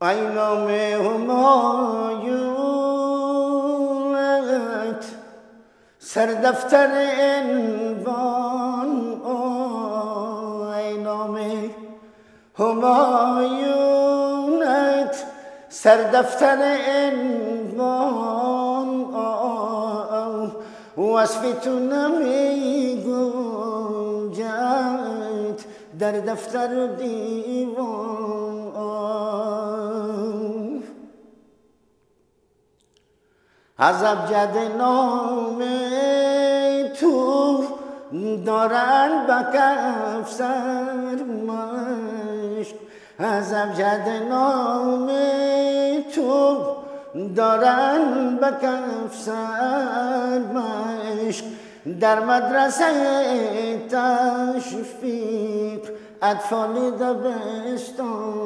ای نام همایونت سردفتر عنوان، ای نام همایونت سردفتر عنوان، وصف تو نمی گنجد در دفتر و دیوان. از ابجد نام تو دارن به کف سرمشق، از ابجد نام تو دارن به کف سرمشق. در مدرسه تشویق اطفال دبستان،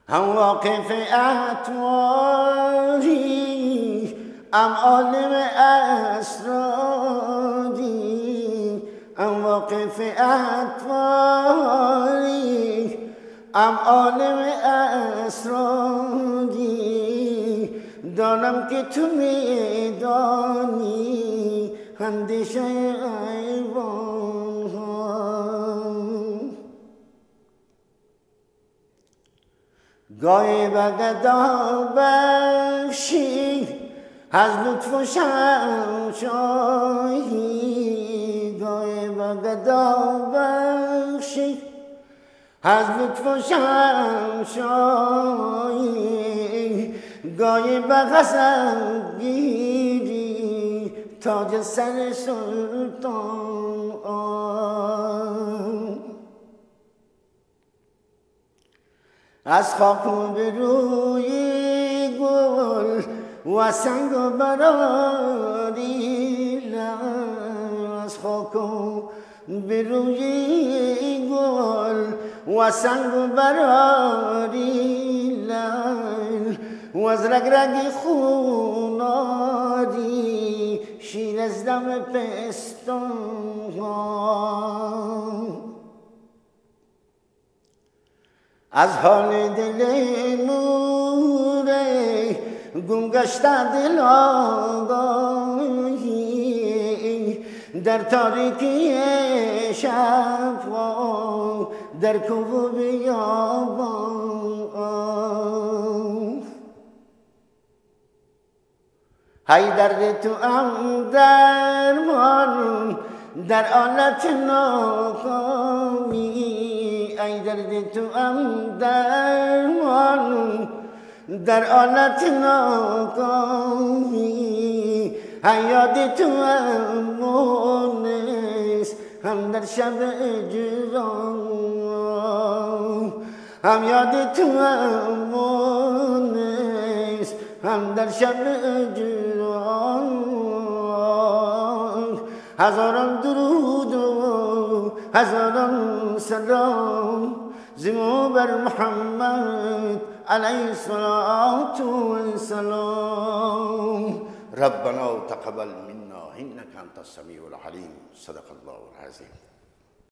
هم واقف اطواری هم عالم اسراری، هم واقف اطواری هم عالم اسراری. دانم که تو میدانی اندیشه ایوان ها، گاهی به گدا بخشی از لطف و شمشاهی، گاهی به گدا بخشی از لطف و شمشاهی، گاهی به غضب گیری تاج سر سلطان. از خاک به روی گل و سنگ و براری، از خاک به روی گل و سنگ و براری، و از رگ خوناری شیر از دم پستان. از حال دل نوره گم گشته دل آگاهی، در تاریکی شب در کوه و بیابان. های درد تو هم درمان در آلت ناکامی، ای درد تو هم درمان در آلت ناکامی. ای یاد تو هم مونس هم در شب اجرام، هم یاد تو هم مونس هم در شب اجرام. هزاران درود و هزاران سلام زمو بر محمد علیه الصلاة والسلام. ربنا تقبل منا انك انت السميع العليم. صدق الله العظيم.